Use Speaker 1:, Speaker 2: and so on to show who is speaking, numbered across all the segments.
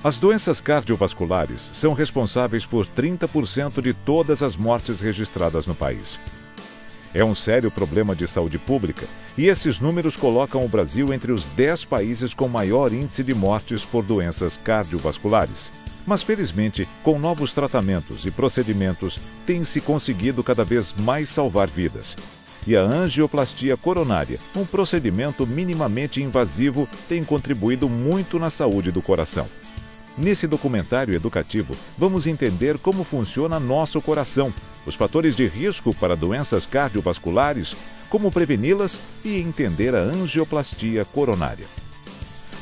Speaker 1: As doenças cardiovasculares são responsáveis por 30% de todas as mortes registradas no país. É um sério problema de saúde pública e esses números colocam o Brasil entre os 10 países com maior índice de mortes por doenças cardiovasculares. Mas, felizmente, com novos tratamentos e procedimentos, tem-se conseguido cada vez mais salvar vidas. E a angioplastia coronária, um procedimento minimamente invasivo, tem contribuído muito na saúde do coração. Nesse documentário educativo, vamos entender como funciona nosso coração, os fatores de risco para doenças cardiovasculares, como preveni-las e entender a angioplastia coronária.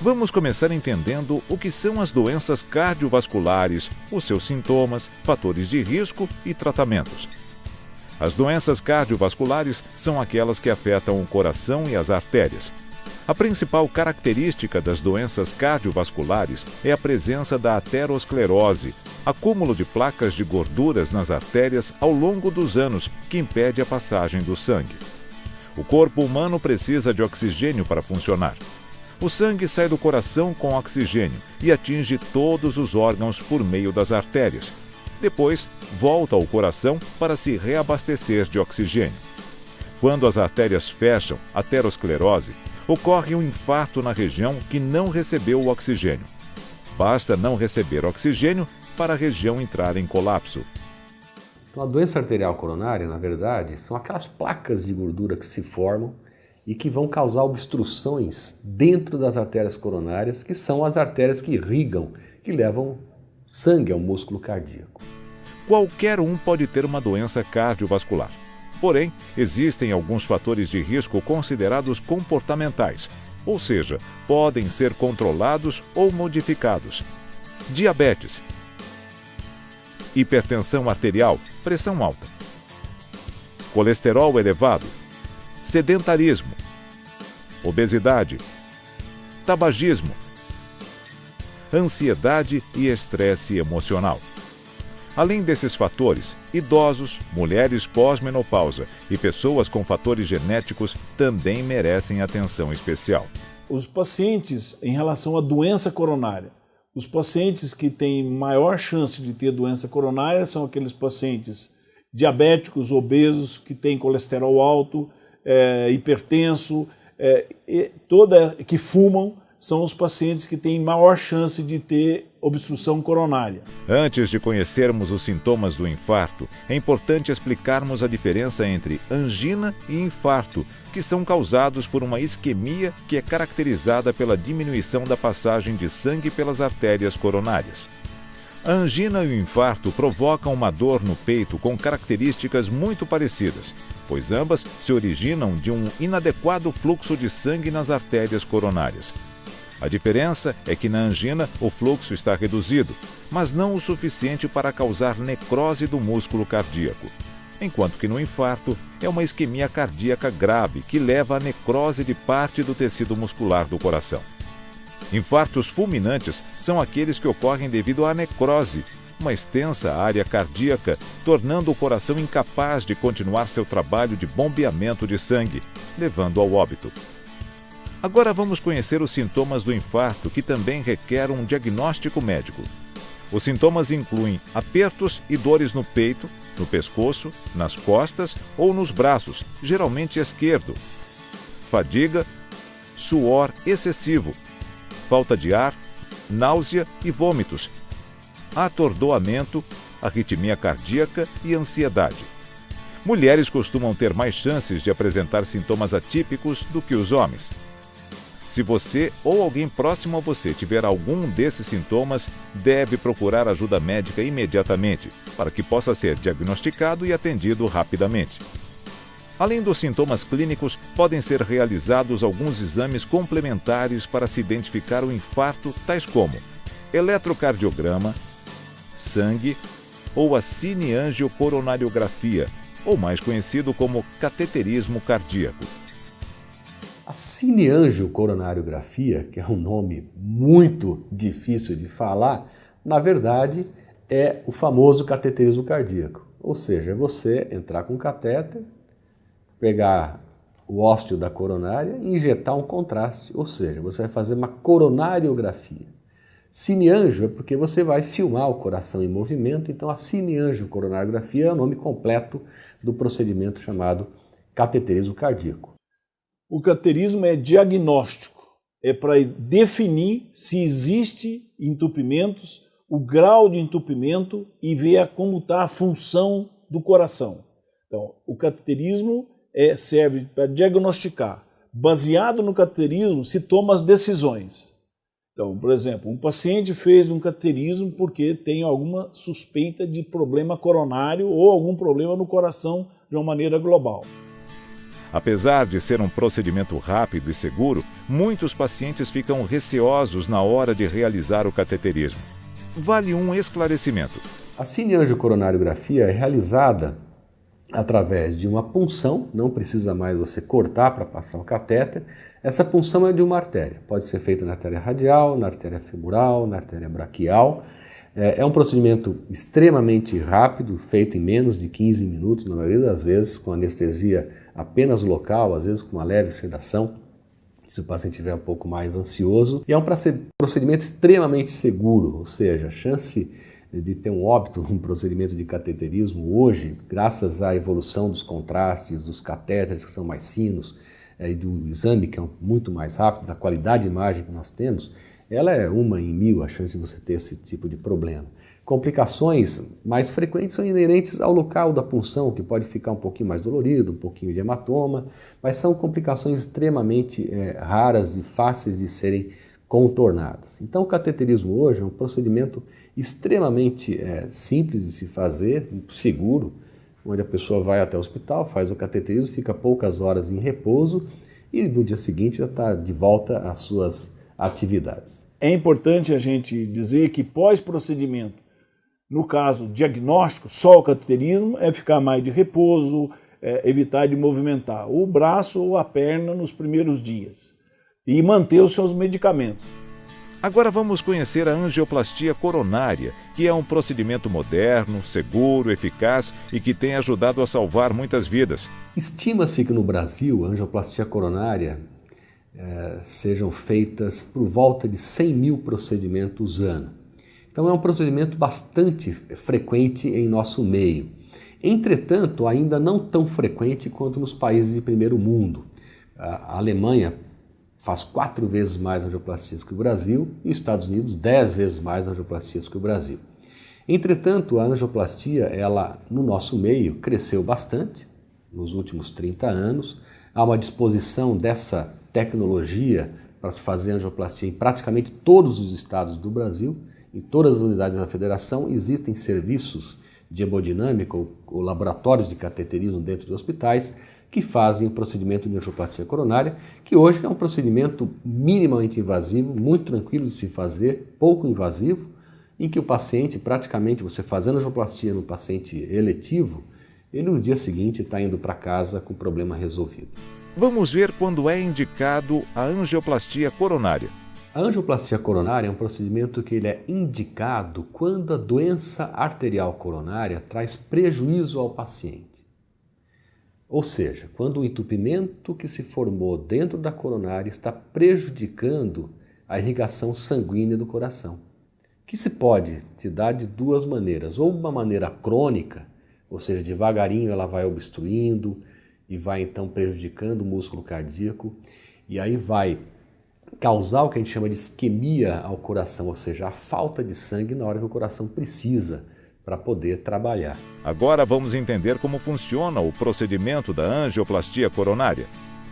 Speaker 1: Vamos começar entendendo o que são as doenças cardiovasculares, os seus sintomas, fatores de risco e tratamentos. As doenças cardiovasculares são aquelas que afetam o coração e as artérias. A principal característica das doenças cardiovasculares é a presença da aterosclerose, acúmulo de placas de gorduras nas artérias ao longo dos anos que impede a passagem do sangue. O corpo humano precisa de oxigênio para funcionar. O sangue sai do coração com oxigênio e atinge todos os órgãos por meio das artérias. Depois, volta ao coração para se reabastecer de oxigênio. Quando as artérias fecham, aterosclerose, ocorre um infarto na região que não recebeu o oxigênio. Basta não receber oxigênio para a região entrar em colapso.
Speaker 2: Então, a doença arterial coronária, na verdade, são aquelas placas de gordura que se formam e que vão causar obstruções dentro das artérias coronárias, que são as artérias que irrigam, que levam sangue ao músculo cardíaco.
Speaker 1: Qualquer um pode ter uma doença cardiovascular. Porém, existem alguns fatores de risco considerados comportamentais, ou seja, podem ser controlados ou modificados. Diabetes, hipertensão arterial, pressão alta, colesterol elevado, sedentarismo, obesidade, tabagismo, ansiedade e estresse emocional. Além desses fatores, idosos, mulheres pós-menopausa e pessoas com fatores genéticos também merecem atenção especial.
Speaker 3: Os pacientes, em relação à doença coronária, os pacientes que têm maior chance de ter doença coronária são aqueles pacientes diabéticos, obesos, que têm colesterol alto, hipertenso, que fumam, são os pacientes que têm maior chance de ter obstrução coronária.
Speaker 1: Antes de conhecermos os sintomas do infarto, é importante explicarmos a diferença entre angina e infarto, que são causados por uma isquemia que é caracterizada pela diminuição da passagem de sangue pelas artérias coronárias. A angina e o infarto provocam uma dor no peito com características muito parecidas, pois ambas se originam de um inadequado fluxo de sangue nas artérias coronárias. A diferença é que na angina o fluxo está reduzido, mas não o suficiente para causar necrose do músculo cardíaco, enquanto que no infarto é uma isquemia cardíaca grave que leva à necrose de parte do tecido muscular do coração. Infartos fulminantes são aqueles que ocorrem devido à necrose, uma extensa área cardíaca, tornando o coração incapaz de continuar seu trabalho de bombeamento de sangue, levando ao óbito. Agora vamos conhecer os sintomas do infarto, que também requer um diagnóstico médico. Os sintomas incluem apertos e dores no peito, no pescoço, nas costas ou nos braços, geralmente esquerdo, fadiga, suor excessivo, falta de ar, náusea e vômitos, atordoamento, arritmia cardíaca e ansiedade. Mulheres costumam ter mais chances de apresentar sintomas atípicos do que os homens. Se você ou alguém próximo a você tiver algum desses sintomas, deve procurar ajuda médica imediatamente, para que possa ser diagnosticado e atendido rapidamente. Além dos sintomas clínicos, podem ser realizados alguns exames complementares para se identificar o infarto, tais como eletrocardiograma, sangue ou a cineangiocoronariografia, ou mais conhecido como cateterismo cardíaco.
Speaker 2: A cineangiocoronariografia, que é um nome muito difícil de falar, na verdade é o famoso cateterismo cardíaco. Ou seja, você entrar com um catéter, pegar o ósteo da coronária e injetar um contraste. Ou seja, você vai fazer uma coronariografia. Cineanjo é porque você vai filmar o coração em movimento, então a cineangiocoronariografia é o nome completo do procedimento chamado cateterismo cardíaco.
Speaker 3: O cateterismo é diagnóstico, é para definir se existe entupimentos, o grau de entupimento e ver como está a função do coração. Então, o cateterismo serve para diagnosticar. Baseado no cateterismo, se toma as decisões. Então, por exemplo, um paciente fez um cateterismo porque tem alguma suspeita de problema coronário ou algum problema no coração de uma maneira global.
Speaker 1: Apesar de ser um procedimento rápido e seguro, muitos pacientes ficam receosos na hora de realizar o cateterismo. Vale um esclarecimento.
Speaker 2: A cineangiocoronariografia é realizada através de uma punção, não precisa mais você cortar para passar o catéter. Essa punção é de uma artéria, pode ser feita na artéria radial, na artéria femoral, na artéria braquial. É um procedimento extremamente rápido, feito em menos de 15 minutos, na maioria das vezes, com anestesia apenas local, às vezes com uma leve sedação, se o paciente estiver um pouco mais ansioso. E é um procedimento extremamente seguro, ou seja, a chance de ter um óbito num procedimento de cateterismo hoje, graças à evolução dos contrastes, dos catéteres que são mais finos, e do exame que é muito mais rápido, da qualidade de imagem que nós temos, ela é 1 em 1000 a chance de você ter esse tipo de problema. Complicações mais frequentes são inerentes ao local da punção, que pode ficar um pouquinho mais dolorido, um pouquinho de hematoma, mas são complicações extremamente raras e fáceis de serem contornadas. Então o cateterismo hoje é um procedimento extremamente simples de se fazer, seguro, onde a pessoa vai até o hospital, faz o cateterismo, fica poucas horas em repouso e no dia seguinte já está de volta às suas atividades.
Speaker 3: É importante a gente dizer que pós-procedimento, no caso diagnóstico, só o cateterismo, é ficar mais de repouso, evitar de movimentar o braço ou a perna nos primeiros dias e manter os seus medicamentos.
Speaker 1: Agora vamos conhecer a angioplastia coronária, que é um procedimento moderno, seguro, eficaz e que tem ajudado a salvar muitas vidas.
Speaker 2: Estima-se que no Brasil a angioplastia coronária sejam feitas por volta de 100 mil procedimentos ano. Então é um procedimento bastante frequente em nosso meio. Entretanto, ainda não tão frequente quanto nos países de primeiro mundo. A Alemanha faz 4 vezes mais angioplastias que o Brasil e os Estados Unidos 10 vezes mais angioplastias que o Brasil. Entretanto, a angioplastia, ela no nosso meio cresceu bastante nos últimos 30 anos. Há uma disposição dessa tecnologia para se fazer angioplastia em praticamente todos os estados do Brasil. Em todas as unidades da federação existem serviços de hemodinâmica ou laboratórios de cateterismo dentro dos hospitais que fazem o procedimento de angioplastia coronária, que hoje é um procedimento minimamente invasivo, muito tranquilo de se fazer, pouco invasivo, em que o paciente, praticamente você fazendo angioplastia no paciente eletivo, ele no dia seguinte está indo para casa com o problema resolvido.
Speaker 1: Vamos ver quando é indicado a angioplastia coronária.
Speaker 2: A angioplastia coronária é um procedimento que ele é indicado quando a doença arterial coronária traz prejuízo ao paciente. Ou seja, quando o entupimento que se formou dentro da coronária está prejudicando a irrigação sanguínea do coração, que se pode se dar de 2 maneiras, ou uma maneira crônica, ou seja, devagarinho ela vai obstruindo e vai então prejudicando o músculo cardíaco, e aí vai causar o que a gente chama de isquemia ao coração, ou seja, a falta de sangue na hora que o coração precisa para poder trabalhar.
Speaker 1: Agora vamos entender como funciona o procedimento da angioplastia coronária.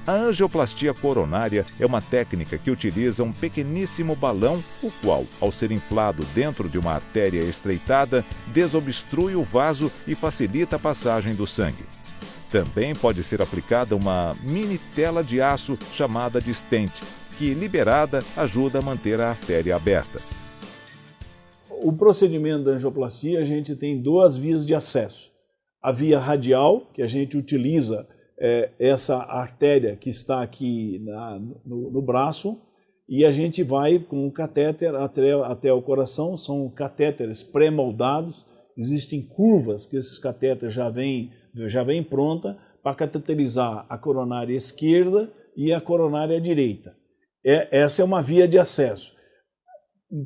Speaker 1: A angioplastia coronária é uma técnica que utiliza um pequeníssimo balão, o qual, ao ser inflado dentro de uma artéria estreitada, desobstrui o vaso e facilita a passagem do sangue. Também pode ser aplicada uma mini tela de aço chamada de stent, que, liberada, ajuda a manter a artéria aberta.
Speaker 3: O procedimento da angioplastia, a gente tem 2 vias de acesso. A via radial, que a gente utiliza essa artéria que está aqui no braço, e a gente vai com um catéter até o coração. São catéteres pré-moldados, existem curvas que esses catéteres já vêm pronta para cateterizar a coronária esquerda e a coronária direita. Essa é uma via de acesso.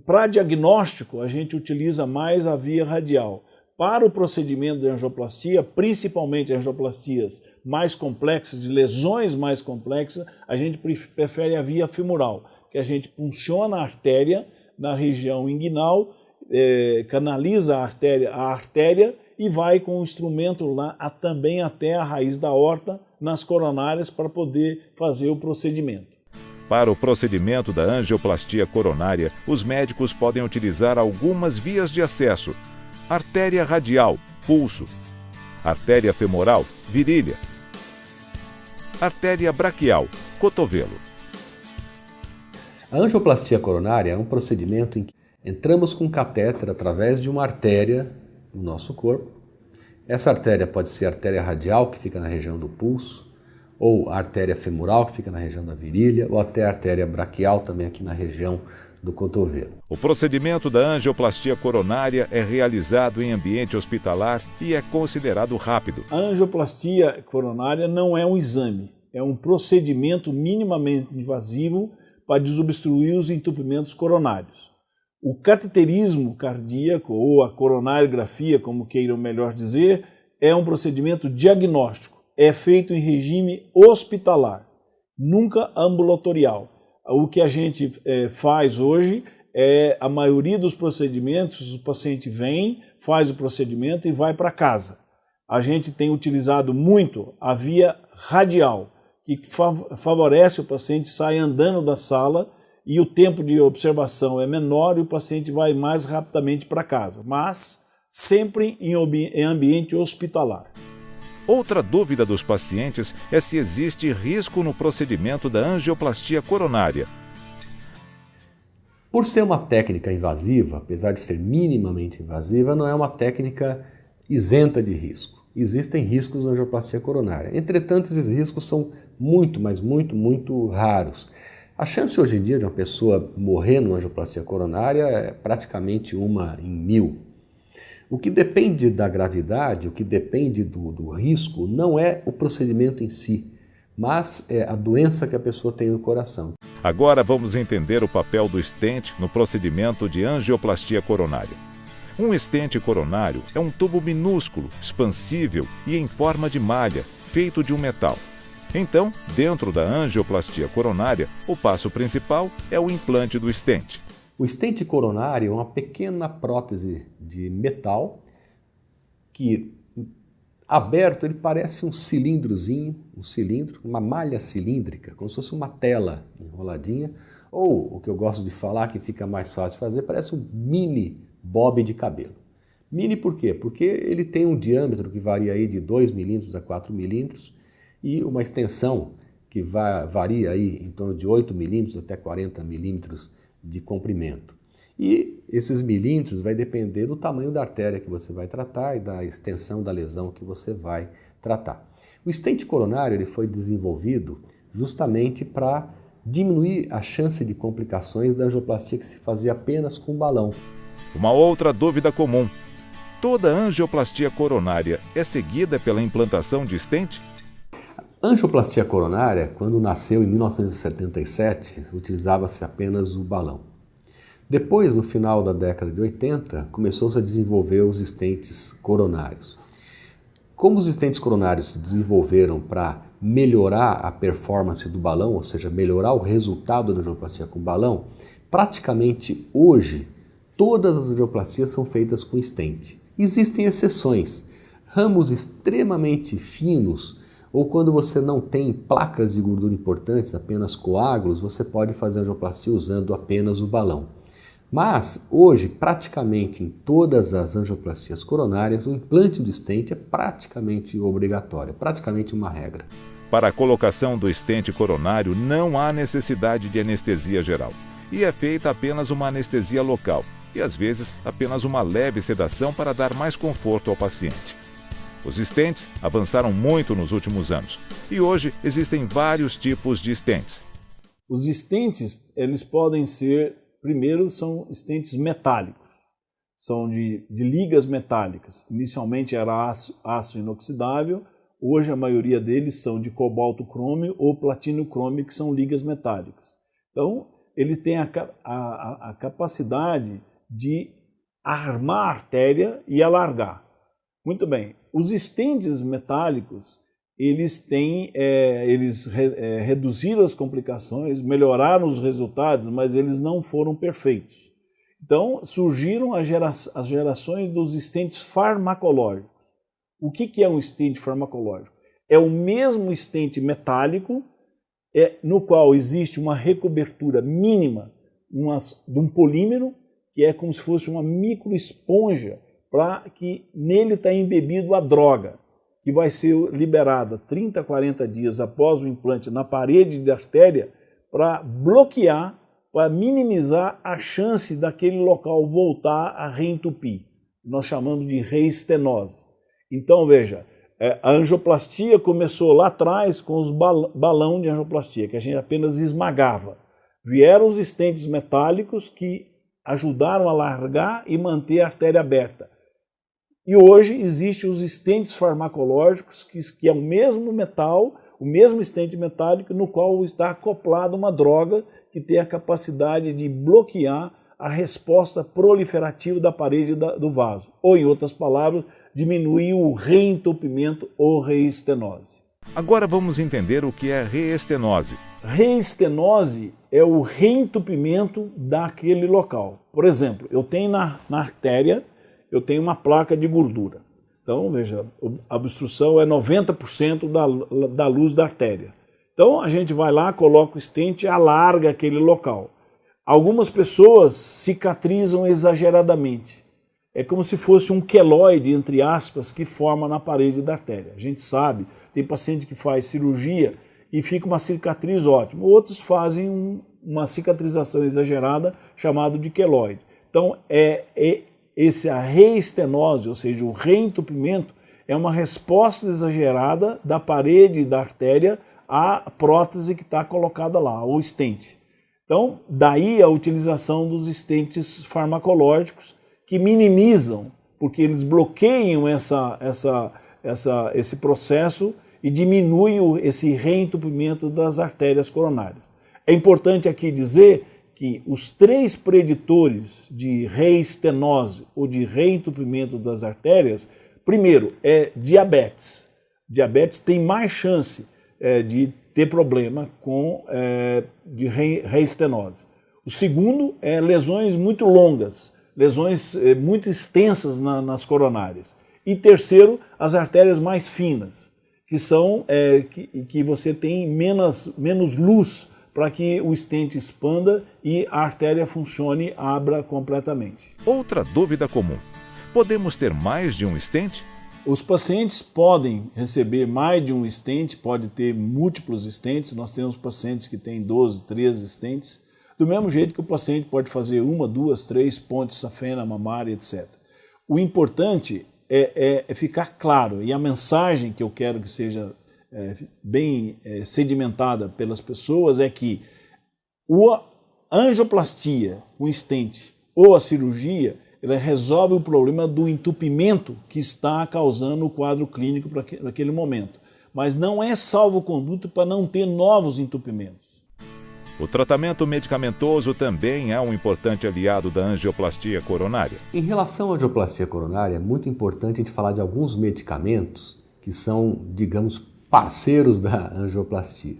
Speaker 3: Para diagnóstico, a gente utiliza mais a via radial. Para o procedimento de angioplastia, principalmente angioplastias mais complexas, de lesões mais complexas, a gente prefere a via femoral, que a gente punciona a artéria na região inguinal, canaliza a artéria e vai com o instrumento lá também até a raiz da aorta, nas coronárias, para poder fazer o procedimento.
Speaker 1: Para o procedimento da angioplastia coronária, os médicos podem utilizar algumas vias de acesso: artéria radial, pulso; artéria femoral, virilha; artéria braquial, cotovelo.
Speaker 2: A angioplastia coronária é um procedimento em que entramos com um catéter através de uma artéria no nosso corpo. Essa artéria pode ser a artéria radial, que fica na região do pulso, ou a artéria femoral, que fica na região da virilha, ou até a artéria braquial, também aqui na região do cotovelo.
Speaker 1: O procedimento da angioplastia coronária é realizado em ambiente hospitalar e é considerado rápido.
Speaker 3: A angioplastia coronária não é um exame, é um procedimento minimamente invasivo para desobstruir os entupimentos coronários. O cateterismo cardíaco, ou a coronariografia, como queiram melhor dizer, é um procedimento diagnóstico. É feito em regime hospitalar, nunca ambulatorial. O que a gente faz hoje é, a maioria dos procedimentos, o paciente vem, faz o procedimento e vai para casa. A gente tem utilizado muito a via radial, que favorece o paciente sair andando da sala e o tempo de observação é menor e o paciente vai mais rapidamente para casa, mas sempre em ambiente hospitalar.
Speaker 1: Outra dúvida dos pacientes é se existe risco no procedimento da angioplastia coronária.
Speaker 2: Por ser uma técnica invasiva, apesar de ser minimamente invasiva, não é uma técnica isenta de risco. Existem riscos na angioplastia coronária. Entretanto, esses riscos são muito, mas muito raros. A chance hoje em dia de uma pessoa morrer numa angioplastia coronária é praticamente 1 em 1000. O que depende da gravidade, o que depende do risco, não é o procedimento em si, mas é a doença que a pessoa tem no coração.
Speaker 1: Agora vamos entender o papel do stent no procedimento de angioplastia coronária. Um stent coronário é um tubo minúsculo, expansível e em forma de malha, feito de um metal. Então, dentro da angioplastia coronária, o passo principal é o implante do stent.
Speaker 2: O stent coronário é uma pequena prótese de metal que, aberto, ele parece um cilindrozinho, uma malha cilíndrica, como se fosse uma tela enroladinha, ou o que eu gosto de falar, que fica mais fácil de fazer, parece um mini bob de cabelo. Mini por quê? Porque ele tem um diâmetro que varia aí de 2 milímetros a 4 milímetros e uma extensão que varia aí em torno de 8 milímetros até 40 milímetros de comprimento. E esses milímetros vai depender do tamanho da artéria que você vai tratar e da extensão da lesão que você vai tratar. O stent coronário ele foi desenvolvido justamente para diminuir a chance de complicações da angioplastia que se fazia apenas com balão.
Speaker 1: Uma outra dúvida comum: toda angioplastia coronária é seguida pela implantação de stent?
Speaker 2: A angioplastia coronária, quando nasceu em 1977, utilizava-se apenas o balão. Depois, no final da década de 80, começou-se a desenvolver os stents coronários. Como os stents coronários se desenvolveram para melhorar a performance do balão, ou seja, melhorar o resultado da angioplastia com balão, praticamente hoje todas as angioplastias são feitas com stent. Existem exceções, ramos extremamente finos, ou quando você não tem placas de gordura importantes, apenas coágulos, você pode fazer angioplastia usando apenas o balão. Mas hoje, praticamente em todas as angioplastias coronárias, o implante do stent é praticamente obrigatório, praticamente uma regra.
Speaker 1: Para a colocação do stent coronário não há necessidade de anestesia geral e é feita apenas uma anestesia local e às vezes apenas uma leve sedação para dar mais conforto ao paciente. Os stents avançaram muito nos últimos anos e hoje existem vários tipos de stents.
Speaker 3: Os stents, eles podem ser, primeiro, são stents metálicos, são de ligas metálicas. Inicialmente era aço inoxidável, hoje a maioria deles são de cobalto crômio ou platino crômio, que são ligas metálicas. Então, ele tem a capacidade de armar a artéria e alargar. Muito bem, os estentes metálicos, eles reduziram as complicações, melhoraram os resultados, mas eles não foram perfeitos. Então, surgiram as gerações dos estentes farmacológicos. O que é um estente farmacológico? É o mesmo estente metálico, no qual existe uma recobertura mínima de um polímero, que é como se fosse uma microesponja, para que nele está embebido a droga, que vai ser liberada 30 a 40 dias após o implante na parede da artéria, para bloquear, para minimizar a chance daquele local voltar a reentupir. Nós chamamos de reestenose. Então, veja, a angioplastia começou lá atrás com os balão de angioplastia, que a gente apenas esmagava. Vieram os estentes metálicos que ajudaram a largar e manter a artéria aberta. E hoje existem os estentes farmacológicos, que é o mesmo metal, o mesmo estente metálico, no qual está acoplada uma droga que tem a capacidade de bloquear a resposta proliferativa da parede do vaso. Ou, em outras palavras, diminuir o reentupimento ou reestenose.
Speaker 1: Agora vamos entender o que é reestenose.
Speaker 3: Reestenose é o reentupimento daquele local. Por exemplo, eu tenho na artéria, eu tenho uma placa de gordura. Então, veja, a obstrução é 90% da luz da artéria. Então, a gente vai lá, coloca o estente e alarga aquele local. Algumas pessoas cicatrizam exageradamente. É como se fosse um queloide, entre aspas, que forma na parede da artéria. A gente sabe, tem paciente que faz cirurgia e fica uma cicatriz ótima. Outros fazem uma cicatrização exagerada, chamado de queloide. Então, a reestenose, ou seja, o reentupimento, é uma resposta exagerada da parede da artéria à prótese que está colocada lá, o estente. Então, daí a utilização dos estentes farmacológicos, que minimizam, porque eles bloqueiam esse processo e diminuem esse reentupimento das artérias coronárias. É importante aqui dizer que os 3 preditores de reestenose ou de reentupimento das artérias, primeiro é diabetes. Diabetes tem mais chance de ter problema de reestenose. O segundo é lesões muito longas, lesões muito extensas nas coronárias. E terceiro, as artérias mais finas, que são que você tem menos luz para que o estente expanda e a artéria funcione, abra completamente.
Speaker 1: Outra dúvida comum: podemos ter mais de um estente?
Speaker 3: Os pacientes podem receber mais de um estente, pode ter múltiplos estentes. Nós temos pacientes que têm 12, 13 estentes. Do mesmo jeito que o paciente pode fazer 1, 2, 3 pontes safena, mamária, etc. O importante é ficar claro, e a mensagem que eu quero que seja bem sedimentada pelas pessoas é que a angioplastia com estente ou a cirurgia, ela resolve o problema do entupimento que está causando o quadro clínico naquele momento. Mas não é salvo-conduto para não ter novos entupimentos.
Speaker 1: O tratamento medicamentoso também é um importante aliado da angioplastia coronária.
Speaker 2: Em relação à angioplastia coronária, é muito importante a gente falar de alguns medicamentos que são, digamos, parceiros da angioplastia.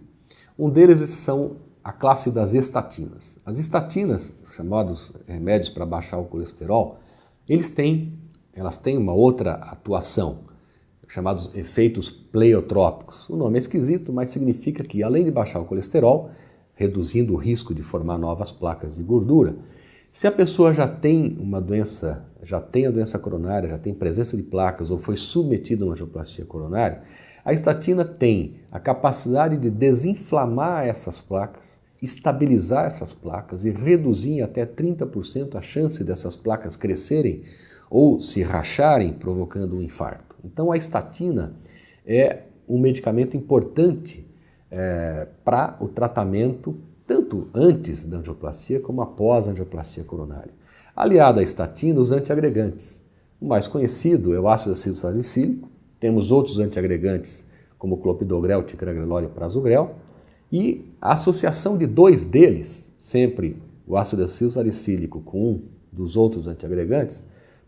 Speaker 2: Um deles são a classe das estatinas. As estatinas, chamados remédios para baixar o colesterol, elas têm uma outra atuação, chamados efeitos pleiotrópicos. O nome é esquisito, mas significa que, além de baixar o colesterol, reduzindo o risco de formar novas placas de gordura, se a pessoa já tem a doença coronária, já tem presença de placas ou foi submetida a uma angioplastia coronária, a estatina tem a capacidade de desinflamar essas placas, estabilizar essas placas e reduzir em até 30% a chance dessas placas crescerem ou se racharem, provocando um infarto. Então a estatina é um medicamento importante para o tratamento tanto antes da angioplastia como após a angioplastia coronária. Aliado à estatina, os antiagregantes. O mais conhecido é o ácido acetilsalicílico. Temos outros antiagregantes como clopidogrel, ticagrelor e prasugrel. E a associação de dois deles, sempre o ácido acil-salicílico com um dos outros antiagregantes,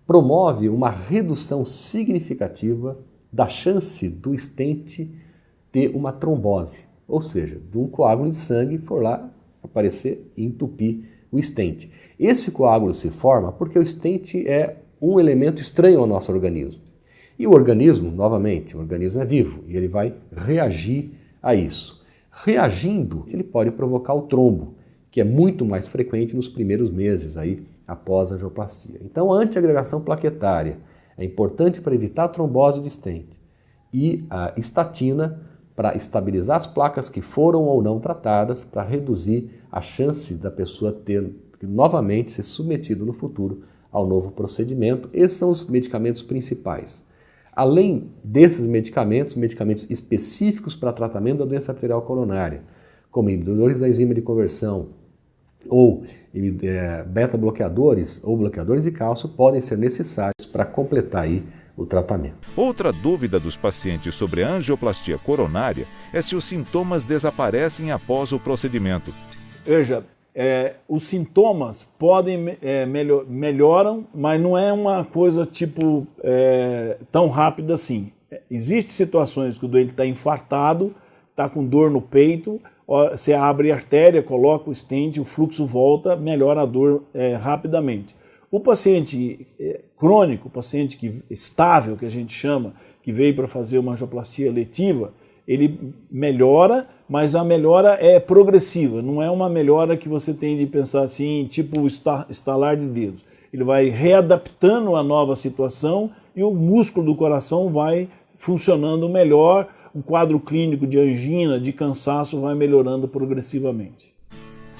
Speaker 2: promove uma redução significativa da chance do stent ter uma trombose, ou seja, de um coágulo de sangue for lá aparecer e entupir o stent. Esse coágulo se forma porque o stent é um elemento estranho ao nosso organismo. E o organismo, novamente, o organismo é vivo e ele vai reagir a isso. Reagindo, ele pode provocar o trombo, que é muito mais frequente nos primeiros meses aí, após a angioplastia. Então, a antiagregação plaquetária é importante para evitar a trombose de stent. E a estatina para estabilizar as placas que foram ou não tratadas, para reduzir a chance da pessoa ter novamente ser submetido no futuro ao novo procedimento. Esses são os medicamentos principais. Além desses medicamentos, medicamentos específicos para tratamento da doença arterial coronária, como inibidores da enzima de conversão ou beta-bloqueadores ou bloqueadores de cálcio, podem ser necessários para completar aí o tratamento.
Speaker 1: Outra dúvida dos pacientes sobre a angioplastia coronária é se os sintomas desaparecem após o procedimento.
Speaker 3: Veja, os sintomas podem melhoram, mas não é uma coisa tipo tão rápida assim. Existem situações que o doente está infartado, está com dor no peito, você abre a artéria, coloca o stent, o fluxo volta, melhora a dor rapidamente. O paciente crônico, o paciente estável, que a gente chama, que veio para fazer uma angioplastia letiva, ele melhora, mas a melhora é progressiva, não é uma melhora que você tem de pensar assim, tipo estalar de dedos. Ele vai readaptando a nova situação e o músculo do coração vai funcionando melhor, o quadro clínico de angina, de cansaço vai melhorando progressivamente.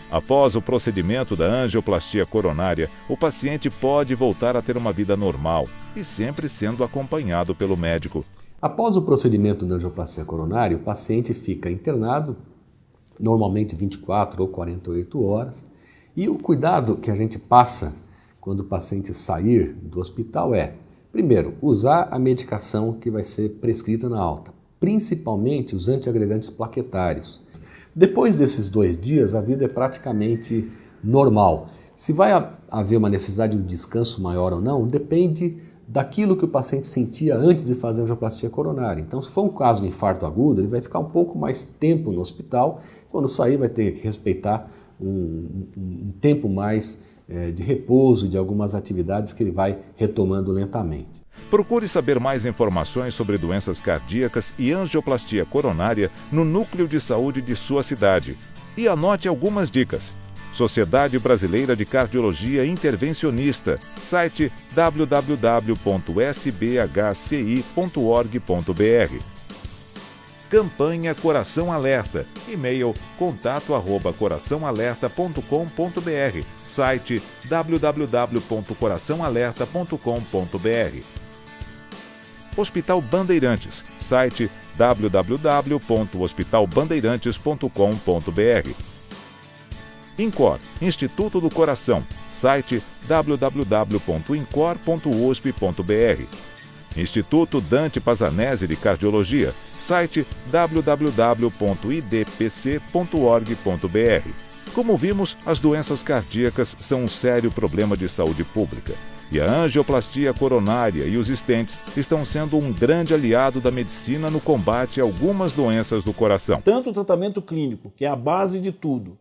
Speaker 1: Após o procedimento da angioplastia coronária, o paciente pode voltar a ter uma vida normal e sempre sendo acompanhado pelo médico.
Speaker 2: Após o procedimento da angioplastia coronária, o paciente fica internado, normalmente 24 ou 48 horas, e o cuidado que a gente passa quando o paciente sair do hospital é, primeiro, usar a medicação que vai ser prescrita na alta, principalmente os antiagregantes plaquetários. Depois desses 2 dias, a vida é praticamente normal. Se vai haver uma necessidade de um descanso maior ou não, depende daquilo que o paciente sentia antes de fazer a angioplastia coronária. Então, se for um caso de infarto agudo, ele vai ficar um pouco mais tempo no hospital. Quando sair, vai ter que respeitar um tempo mais de repouso, de algumas atividades que ele vai retomando lentamente.
Speaker 1: Procure saber mais informações sobre doenças cardíacas e angioplastia coronária no núcleo de saúde de sua cidade. E anote algumas dicas. Sociedade Brasileira de Cardiologia Intervencionista, site www.sbhci.org.br. Campanha Coração Alerta, e-mail contato@coraçãoalerta.com.br, site www.coraçãoalerta.com.br. Hospital Bandeirantes, site www.hospitalbandeirantes.com.br. INCOR, Instituto do Coração, site www.incor.usp.br. Instituto Dante Pazanese de Cardiologia, site www.idpc.org.br. Como vimos, as doenças cardíacas são um sério problema de saúde pública. E a angioplastia coronária e os stents estão sendo um grande aliado da medicina no combate a algumas doenças do coração.
Speaker 3: Tanto o tratamento clínico, que é a base de tudo,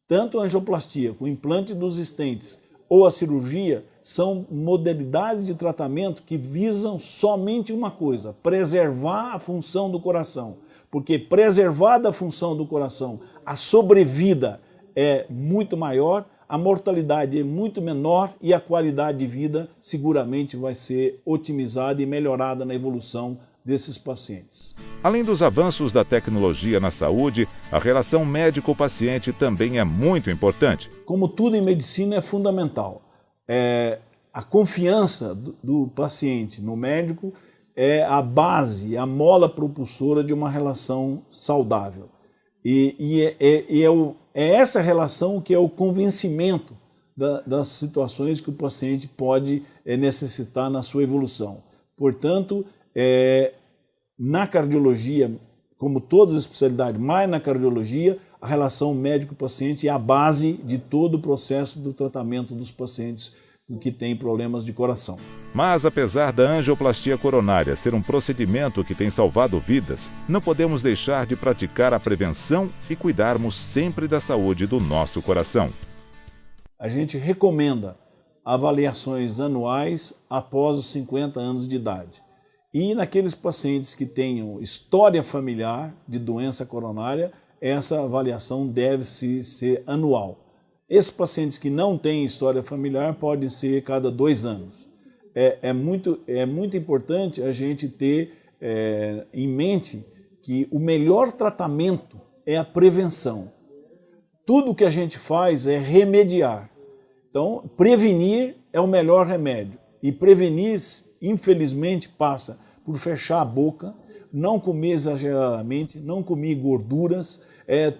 Speaker 3: tanto a angioplastia, com o implante dos stents, ou a cirurgia, são modalidades de tratamento que visam somente uma coisa: preservar a função do coração. Porque preservada a função do coração, a sobrevida é muito maior, a mortalidade é muito menor e a qualidade de vida seguramente vai ser otimizada e melhorada na evolução desses pacientes.
Speaker 1: Além dos avanços da tecnologia na saúde, a relação médico-paciente também é muito importante.
Speaker 3: Como tudo em medicina é fundamental. A confiança do paciente no médico é a base, a mola propulsora de uma relação saudável. É essa relação que é o convencimento das situações que o paciente pode necessitar na sua evolução. Portanto, na cardiologia como todas as especialidades, mas na cardiologia, a relação médico-paciente é a base de todo o processo do tratamento dos pacientes que têm problemas de coração.
Speaker 1: Mas apesar da angioplastia coronária ser um procedimento que tem salvado vidas, não podemos deixar de praticar a prevenção e cuidarmos sempre da saúde do nosso coração.
Speaker 3: A gente recomenda avaliações anuais após os 50 anos de idade. E naqueles pacientes que tenham história familiar de doença coronária, essa avaliação deve ser anual. Esses pacientes que não têm história familiar podem ser cada 2 anos. É muito importante a gente ter em mente que o melhor tratamento é a prevenção. Tudo que a gente faz é remediar. Então, prevenir é o melhor remédio. E prevenir, infelizmente, passa por fechar a boca, não comer exageradamente, não comer gorduras,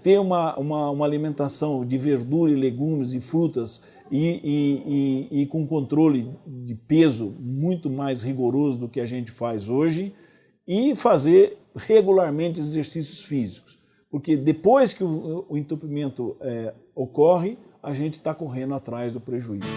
Speaker 3: ter uma alimentação de verdura e legumes e frutas e com controle de peso muito mais rigoroso do que a gente faz hoje e fazer regularmente exercícios físicos. Porque depois que o entupimento ocorre, a gente está correndo atrás do prejuízo.